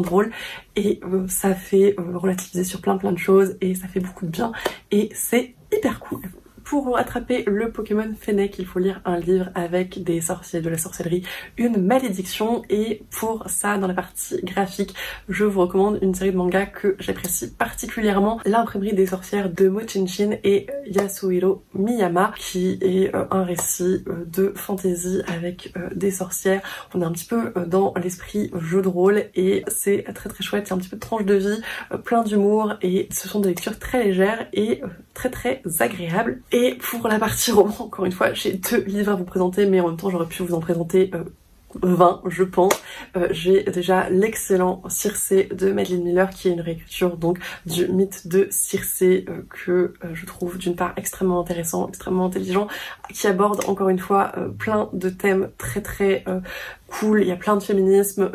drôles, et ça fait relativiser sur plein de choses, et ça fait beaucoup de bien, et c'est hyper cool. Pour attraper le Pokémon Fennec, il faut lire un livre avec des sorciers, de la sorcellerie, une malédiction, et pour ça, dans la partie graphique, je vous recommande une série de mangas que j'apprécie particulièrement, L'Imprimerie des sorcières de Mochinchin et Yasuhiro Miyama, qui est un récit de fantasy avec des sorcières. On est un petit peu dans l'esprit jeu de rôle, et c'est très chouette, il y a un petit peu de tranche de vie, plein d'humour, et ce sont des lectures très légères et très agréables. Et pour la partie roman, encore une fois, j'ai 2 livres à vous présenter, mais en même temps j'aurais pu vous en présenter 20 je pense. J'ai déjà l'excellent Circé de Madeline Miller qui est une réécriture donc du mythe de Circé que je trouve d'une part extrêmement intéressant, extrêmement intelligent, qui aborde encore une fois plein de thèmes très cool. Il y a plein de féminisme,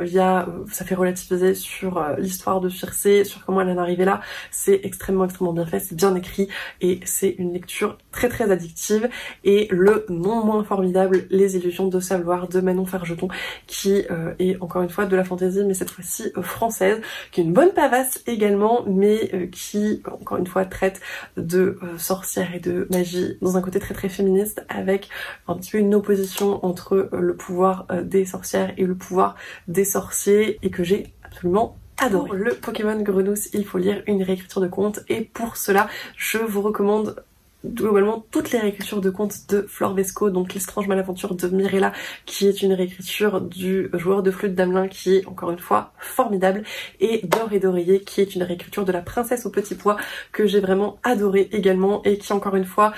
ça fait relativiser sur l'histoire de Circé, sur comment elle en est arrivée là. C'est extrêmement bien fait, c'est bien écrit et c'est une lecture très addictive. Et le non moins formidable Les Illusions de Savoir de Manon Fargeton qui est encore une fois de la fantaisie mais cette fois-ci française, qui est une bonne pavasse également mais qui encore une fois traite de sorcières et de magie dans un côté très féministe avec un petit peu une opposition entre le pouvoir des sorcières et le pouvoir des sorciers et que j'ai absolument adoré. Pour le Pokémon Grenousse, il faut lire une réécriture de conte et pour cela, je vous recommande globalement toutes les réécritures de contes de Flore Vesco, donc L'étrange malaventure de Mirella qui est une réécriture du joueur de flûte d'Amelin qui est encore une fois formidable, et D'or et d'oreiller qui est une réécriture de La princesse au petit pois que j'ai vraiment adoré également et qui encore une fois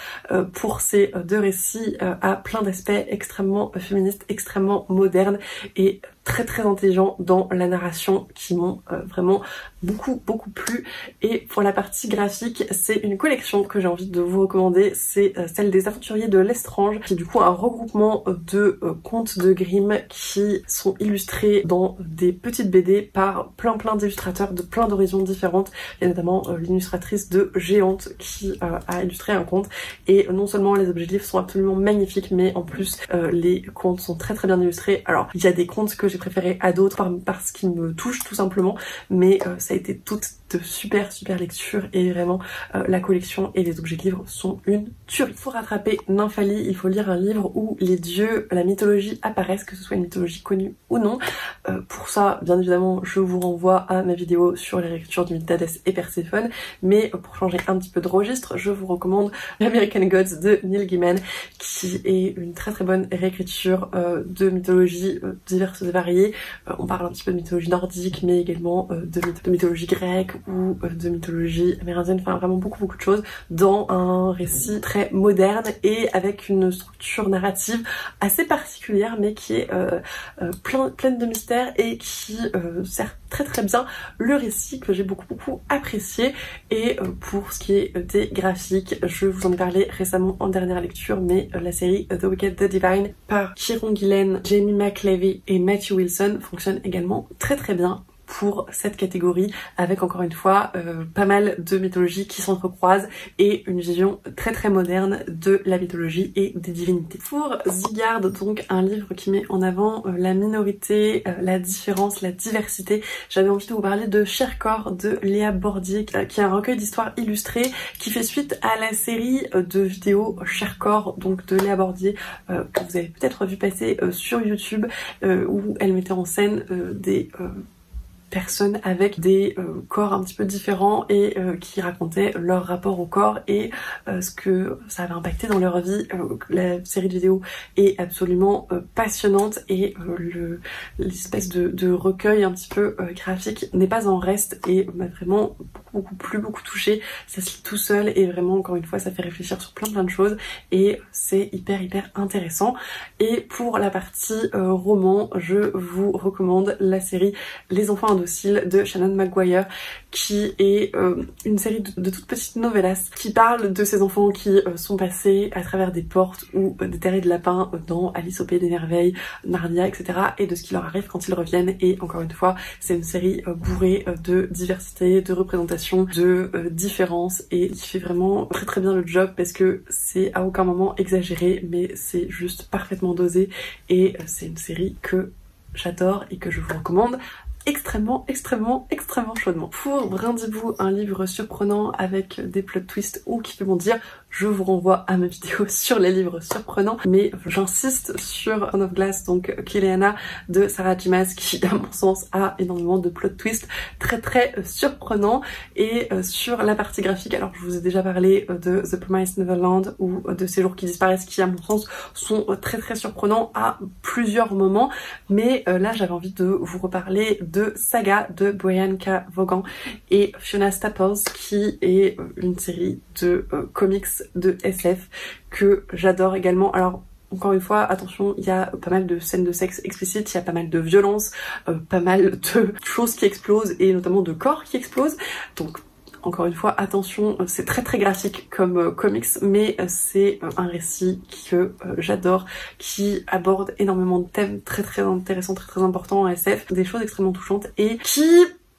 pour ces 2 récits a plein d'aspects extrêmement féministes, extrêmement modernes et très intelligents dans la narration qui m'ont vraiment beaucoup plu. Et pour la partie graphique, c'est une collection que j'ai envie de vous recommander, c'est celle des Aventuriers de l'Estrange, qui est du coup un regroupement de contes de Grimm qui sont illustrés dans des petites BD par plein d'illustrateurs de plein d'horizons différentes. Il y a notamment l'illustratrice de Géante qui a illustré un conte, et non seulement les objets de livres sont absolument magnifiques, mais en plus les contes sont très bien illustrés. Alors il y a des contes que j'ai préférés à d'autres parce qu'ils me touchent tout simplement, mais ça a été toutes de super lectures et vraiment la collection et les objets de livres sont une tuerie. Pour rattraper Nymphalie, il faut lire un livre où les dieux, la mythologie apparaissent, que ce soit une mythologie connue ou non. Pour ça, bien évidemment, je vous renvoie à ma vidéo sur les réécritures du mythe d'Hadès et Perséphone, mais pour changer un petit peu de registre, je vous recommande American Gods de Neil Gaiman, qui est une très bonne réécriture de mythologie diverses et variées. On parle un petit peu de mythologie nordique, mais également de mythologie grecque ou de mythologie amérindienne, enfin vraiment beaucoup de choses dans un récit très moderne et avec une structure narrative assez particulière mais qui est pleine de mystères et qui sert très bien le récit, que j'ai beaucoup apprécié. Et pour ce qui est des graphiques, je vous en ai parlé récemment en dernière lecture, mais la série The Wicked the Divine par Kieron Gillen, Jamie McLevy et Matthew Wilson fonctionne également très bien pour cette catégorie, avec encore une fois pas mal de mythologies qui s'entrecroisent et une vision très moderne de la mythologie et des divinités. Pour Zygarde, donc un livre qui met en avant la minorité, la différence, la diversité, j'avais envie de vous parler de Cher-Corps de Léa Bordier, qui est un recueil d'histoires illustrées qui fait suite à la série de vidéos Cher-Corps, donc de Léa Bordier, que vous avez peut-être vu passer sur YouTube, où elle mettait en scène des personnes avec des corps un petit peu différents et qui racontaient leur rapport au corps et ce que ça avait impacté dans leur vie. La série de vidéos est absolument passionnante et l'espèce de recueil un petit peu graphique n'est pas en reste et m'a vraiment beaucoup plu, beaucoup touché. Ça se lit tout seul et vraiment encore une fois ça fait réfléchir sur plein de choses et c'est hyper intéressant. Et pour la partie roman, je vous recommande la série Les Enfants Indociles de Shannon McGuire, qui est une série de toutes petites novellas qui parle de ces enfants qui sont passés à travers des portes ou des terriers de lapins dans Alice au Pays des Merveilles, Narnia, etc. et de ce qui leur arrive quand ils reviennent. Et encore une fois, c'est une série bourrée de diversité, de représentation, de différence et qui fait vraiment très bien le job parce que c'est à aucun moment exagéré mais c'est juste parfaitement dosé et c'est une série que j'adore et que je vous recommande extrêmement chaudement. Pour Brindibou, un livre surprenant avec des plot twists ou qui fait bondir, je vous renvoie à ma vidéo sur les livres surprenants, mais j'insiste sur Throne of Glass, donc Kileana de Sarah J. Maas, qui à mon sens a énormément de plot twists très surprenants. Et sur la partie graphique, alors je vous ai déjà parlé de The Promised Neverland ou de Ces jours qui disparaissent, qui à mon sens sont très surprenants à plusieurs moments, mais là j'avais envie de vous reparler de Saga de Brian K. Vaughan et Fiona Staples, qui est une série de comics de SF que j'adore également. Alors encore une fois, attention, il y a pas mal de scènes de sexe explicites, il y a pas mal de violence, pas mal de choses qui explosent et notamment de corps qui explosent. Donc encore une fois, attention, c'est très très graphique comme comics, mais c'est un récit que j'adore, qui aborde énormément de thèmes très très intéressants, très très importants en SF, des choses extrêmement touchantes et qui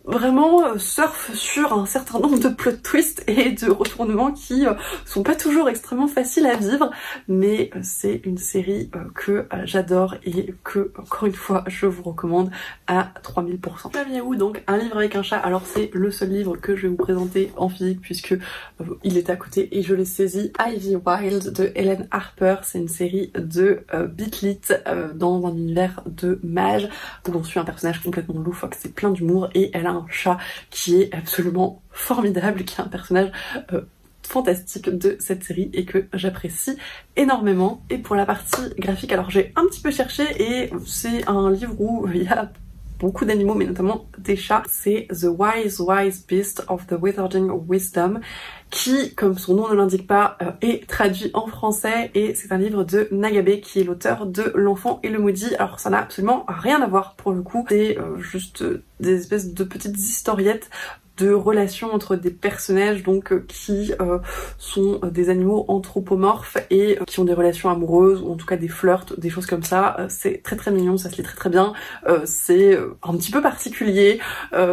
vraiment surfe sur un certain nombre de plot twists et de retournements qui sont pas toujours extrêmement faciles à vivre, mais c'est une série que j'adore et que, encore une fois, je vous recommande à 3000%. Saviez-vous donc un livre avec un chat? Alors c'est le seul livre que je vais vous présenter en physique puisque il est à côté et je l'ai saisi. Ivy Wild de Helen Harper, c'est une série de Beat Lit dans un univers de mages où l'on suit un personnage complètement loufoque, c'est plein d'humour et elle a un chat qui est absolument formidable, qui est un personnage fantastique de cette série et que j'apprécie énormément. Et pour la partie graphique, alors j'ai un petit peu cherché et c'est un livre où il y a beaucoup d'animaux mais notamment des chats. C'est The Wise Beast of the Withering Wisdom qui, comme son nom ne l'indique pas, est traduit en français et c'est un livre de Nagabe qui est l'auteur de L'Enfant et le Maudit. Alors ça n'a absolument rien à voir pour le coup, c'est juste des espèces de petites historiettes de relations entre des personnages donc qui sont des animaux anthropomorphes et qui ont des relations amoureuses ou en tout cas des flirts, des choses comme ça. C'est très très mignon, ça se lit très très bien, c'est un petit peu particulier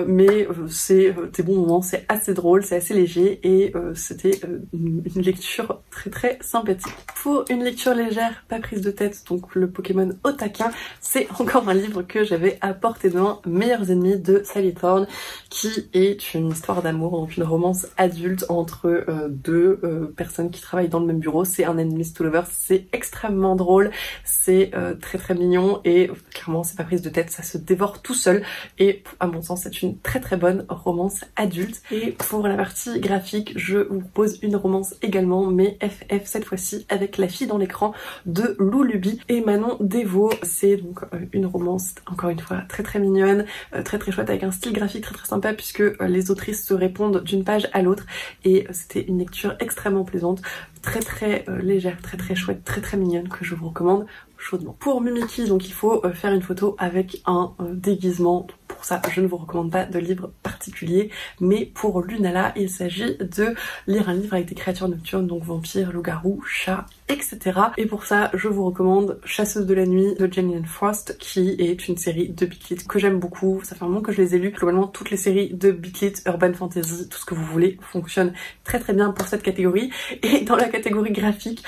mais c'est des bons moments, c'est assez drôle, c'est assez léger et c'était une lecture très très sympathique. Pour une lecture légère, pas prise de tête, donc le Pokémon au taquin, c'est encore un livre que j'avais à portée de main, Meilleurs ennemis de Sally Thorne, qui est une histoire d'amour, donc une romance adulte entre deux personnes qui travaillent dans le même bureau. C'est un enemies to lovers, c'est extrêmement drôle, c'est très très mignon et clairement c'est pas prise de tête, ça se dévore tout seul et à mon sens c'est une très très bonne romance adulte. Et pour la partie graphique, je vous propose une romance également, mais FF cette fois-ci avec La fille dans l'écran de Lou Luby et Manon Devaux. C'est donc une romance encore une fois très très mignonne, très très chouette avec un style graphique très très sympa puisque les autrices se répondent d'une page à l'autre et c'était une lecture extrêmement plaisante, très très légère, très très chouette, très très mignonne que je vous recommande chaudement. Pour Mimiki, donc il faut faire une photo avec un déguisement. Pour ça, je ne vous recommande pas de livre particulier, mais pour Lunala, il s'agit de lire un livre avec des créatures nocturnes, donc vampires, loups-garous, chats, etc. Et pour ça, je vous recommande Chasseuse de la nuit de Jenny Frost, qui est une série de Beat Lit que j'aime beaucoup. Ça fait un moment que je les ai lus. Globalement, toutes les séries de Beat Lit, Urban Fantasy, tout ce que vous voulez, fonctionnent très très bien pour cette catégorie. Et dans la catégorie graphique,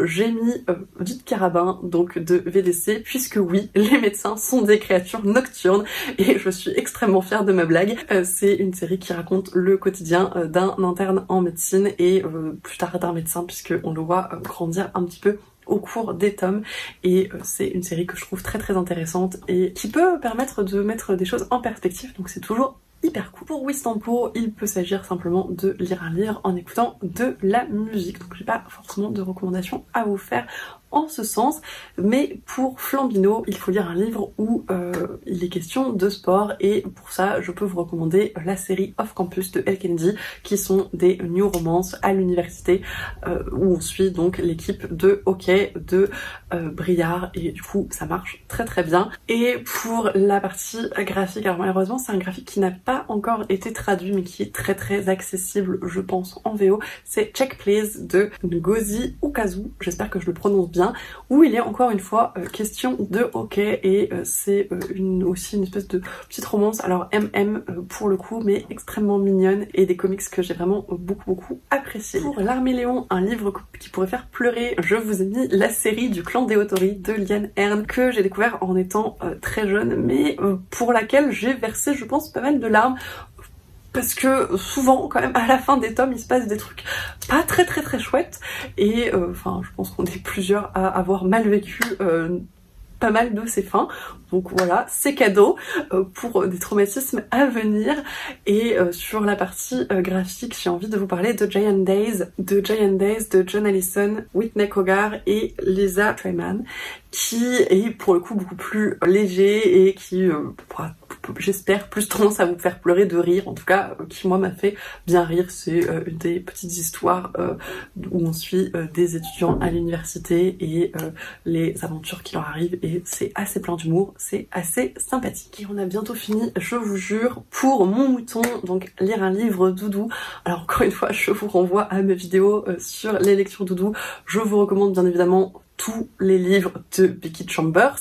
j'ai mis Vite Carabin, donc de VDC, puisque oui, les médecins sont des créatures nocturnes et je suis extrêmement fière de ma blague. C'est une série qui raconte le quotidien d'un interne en médecine et plus tard d'un médecin puisque on le voit grandir un petit peu au cours des tomes et c'est une série que je trouve très très intéressante et qui peut permettre de mettre des choses en perspective, donc c'est toujours hyper cool. Pour Wistampo, il peut s'agir simplement de lire un livre en écoutant de la musique, donc j'ai pas forcément de recommandations à vous faire en ce sens, mais pour Flambino, il faut lire un livre où il est question de sport et pour ça je peux vous recommander la série Off Campus de Elle Kennedy qui sont des new romances à l'université où on suit donc l'équipe de hockey de Briard et du coup ça marche très très bien. Et pour la partie graphique, alors malheureusement c'est un graphique qui n'a pas encore été traduit mais qui est très très accessible je pense en VO, c'est Check Please de Ngozi Ukazu, j'espère que je le prononce bien, où il est encore une fois question de hockey et c'est aussi une espèce de petite romance, alors MM pour le coup, mais extrêmement mignonne et des comics que j'ai vraiment beaucoup apprécié. Pour L'Armée Léon, un livre qui pourrait faire pleurer, je vous ai mis la série du clan des Autori de Liane Hern que j'ai découvert en étant très jeune mais pour laquelle j'ai versé je pense pas mal de larmes parce que souvent quand même à la fin des tomes il se passe des trucs pas très chouettes et enfin je pense qu'on est plusieurs à avoir mal vécu pas mal de ces fins, donc voilà, c'est cadeau pour des traumatismes à venir. Et sur la partie graphique, j'ai envie de vous parler de Giant Days de John Allison, Whitney Cogar et Lisa Treyman, qui est pour le coup beaucoup plus léger et qui pourra j'espère, plus tendance à vous faire pleurer de rire, en tout cas qui moi m'a fait bien rire. C'est une des petites histoires où on suit des étudiants à l'université et les aventures qui leur arrivent, et c'est assez plein d'humour, c'est assez sympathique. Et on a bientôt fini, je vous jure, pour mon mouton, donc lire un livre doudou. Alors encore une fois, je vous renvoie à mes vidéos sur les lectures doudou. Je vous recommande bien évidemment tous les livres de Becky Chambers,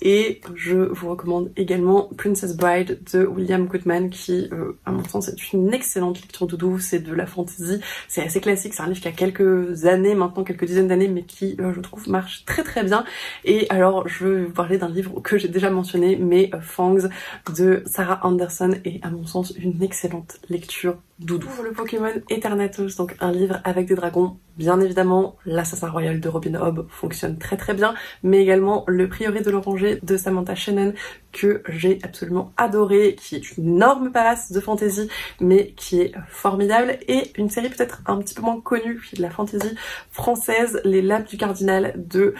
et je vous recommande également Princess Bride de William Goodman qui à mon sens est une excellente lecture doudou. C'est de la fantasy, c'est assez classique, c'est un livre qui a quelques années maintenant, quelques dizaines d'années, mais qui je trouve marche très très bien. Et alors je vais vous parler d'un livre que j'ai déjà mentionné, mais Fangs de Sarah Anderson est à mon sens une excellente lecture doudou. Pour le Pokémon Eternatus, donc un livre avec des dragons, bien évidemment l'Assassin Royal de Robin Hobb fonctionne très très bien, mais également Le Prieuré de l'Oranger de Samantha Shannon que j'ai absolument adoré, qui est une énorme palace de fantasy mais qui est formidable, et une série peut-être un petit peu moins connue de la fantasy française, Les Lames du Cardinal de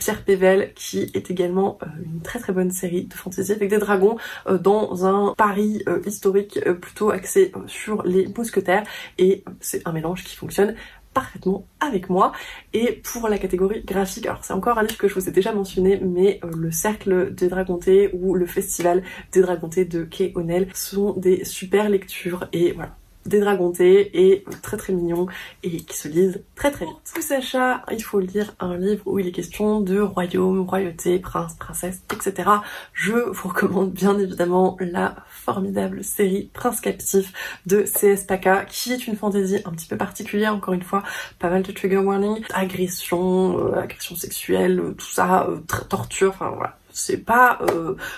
Pierre Pével, qui est également une très très bonne série de fantasy avec des dragons dans un Paris historique plutôt axé sur les mousquetaires, et c'est un mélange qui fonctionne parfaitement avec moi. Et pour la catégorie graphique, alors c'est encore un livre que je vous ai déjà mentionné, mais le Cercle des Dragontés ou le Festival des Dragontés de Kay O'Neill sont des super lectures, et voilà, dédragontés et très très mignons et qui se lisent très très vite. Pour tous achats, il faut lire un livre où il est question de royaume, royauté, prince, princesse, etc. Je vous recommande bien évidemment la formidable série Prince Captif de C.S. Paca, qui est une fantaisie un petit peu particulière, encore une fois, pas mal de trigger warning, agression, agression sexuelle, tout ça, torture, enfin voilà. C'est pas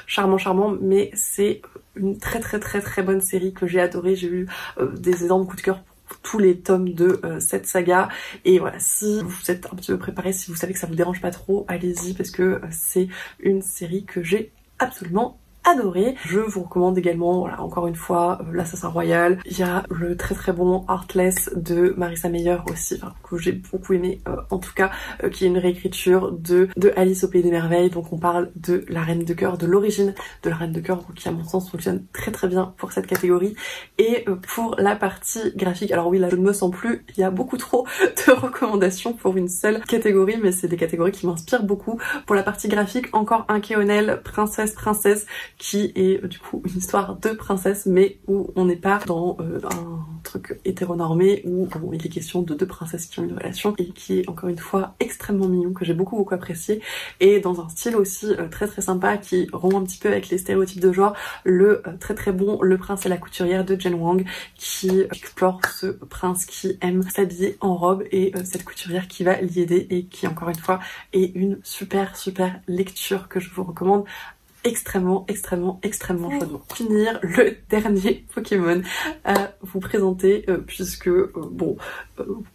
charmant, mais c'est une très très bonne série que j'ai adorée. J'ai eu des énormes coups de cœur pour tous les tomes de cette saga, et voilà, si vous êtes un petit peu préparé, si vous savez que ça vous dérange pas trop, allez-y, parce que c'est une série que j'ai absolument adoré. Je vous recommande également, voilà, encore une fois, l'Assassin Royal. Il y a le très très bon Heartless de Marissa Meyer aussi, enfin, que j'ai beaucoup aimé en tout cas, qui est une réécriture de Alice au Pays des Merveilles. Donc on parle de la Reine de Cœur, de l'origine de la Reine de Cœur, qui à mon sens fonctionne très très bien pour cette catégorie. Et pour la partie graphique, alors oui, là je ne me sens plus, il y a beaucoup trop de recommandations pour une seule catégorie, mais c'est des catégories qui m'inspirent beaucoup. Pour la partie graphique, encore un Kay O'Neill, Princesse, qui est du coup une histoire de princesse, mais où on n'est pas dans un truc hétéronormé, où bon, il est question de deux princesses qui ont une relation, et qui est encore une fois extrêmement mignon, que j'ai beaucoup apprécié, et dans un style aussi très très sympa, qui rompt un petit peu avec les stéréotypes de genre, le très très bon Le Prince et la Couturière de Jen Wang, qui explore ce prince qui aime s'habiller en robe et cette couturière qui va l'y aider, et qui encore une fois est une super lecture que je vous recommande extrêmement chaudement. Pour finir, le dernier Pokémon à vous présenter, puisque bon,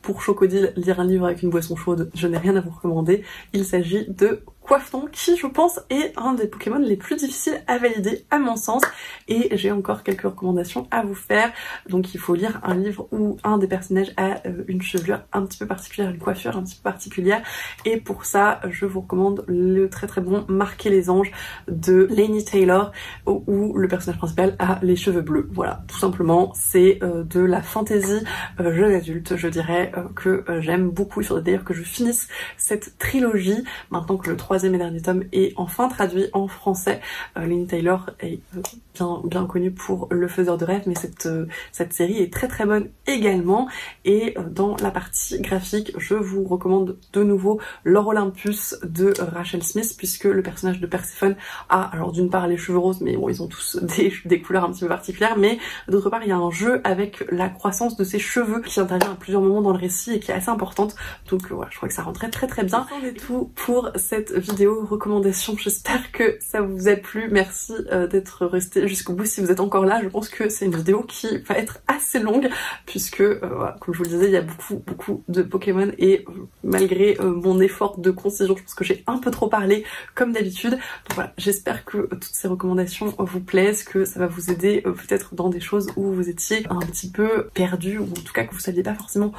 pour Chocodile, lire un livre avec une boisson chaude, je n'ai rien à vous recommander. Il s'agit de Coiffeton, qui je pense est un des Pokémon les plus difficiles à valider à mon sens, et j'ai encore quelques recommandations à vous faire. Donc il faut lire un livre où un des personnages a une chevelure un petit peu particulière, une coiffure un petit peu particulière, et pour ça je vous recommande le très très bon Marquer les anges de Laini Taylor, où le personnage principal a les cheveux bleus. Voilà, tout simplement, c'est de la fantasy jeune adulte, je dirais, que j'aime beaucoup. Il faudrait d'ailleurs que je finisse cette trilogie maintenant que le troisième et dernier tome est enfin traduit en français. Laini Taylor est bien connue pour Le Faiseur de rêves, mais cette série est très très bonne également. Et dans la partie graphique, je vous recommande de nouveau L'Or Olympus de Rachel Smith, puisque le personnage de Perséphone a, alors d'une part les cheveux roses, mais bon, ils ont tous des couleurs un petit peu particulières, mais d'autre part il y a un jeu avec la croissance de ses cheveux qui intervient à plusieurs moments dans le récit et qui est assez importante. Donc voilà, je crois que ça rentrait très bien. C'est tout pour cette vidéo recommandation. J'espère que ça vous a plu. Merci d'être resté jusqu'au bout si vous êtes encore là. Je pense que c'est une vidéo qui va être assez longue, puisque voilà, comme je vous le disais, il y a beaucoup de Pokémon, et malgré mon effort de concision, je pense que j'ai un peu trop parlé comme d'habitude. Donc voilà, j'espère que toutes ces recommandations vous plaisent, que ça va vous aider peut-être dans des choses où vous étiez un petit peu perdu, ou en tout cas que vous saviez pas forcément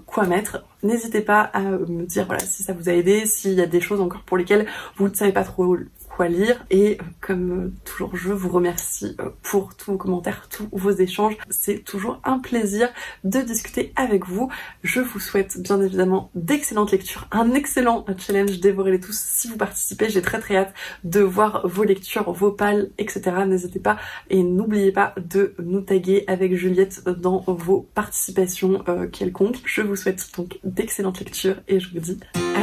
quoi mettre. N'hésitez pas à me dire voilà si ça vous a aidé, s'il y a des choses encore pour lesquelles vous ne savez pas trop quoi lire. Et comme toujours, je vous remercie pour tous vos commentaires, tous vos échanges. C'est toujours un plaisir de discuter avec vous. Je vous souhaite bien évidemment d'excellentes lectures, un excellent challenge Dévorez-les tous si vous participez. J'ai très hâte de voir vos lectures, vos pals, etc. N'hésitez pas et n'oubliez pas de nous taguer avec Juliette dans vos participations quelconques. Je vous souhaite donc d'excellentes lectures et je vous dis à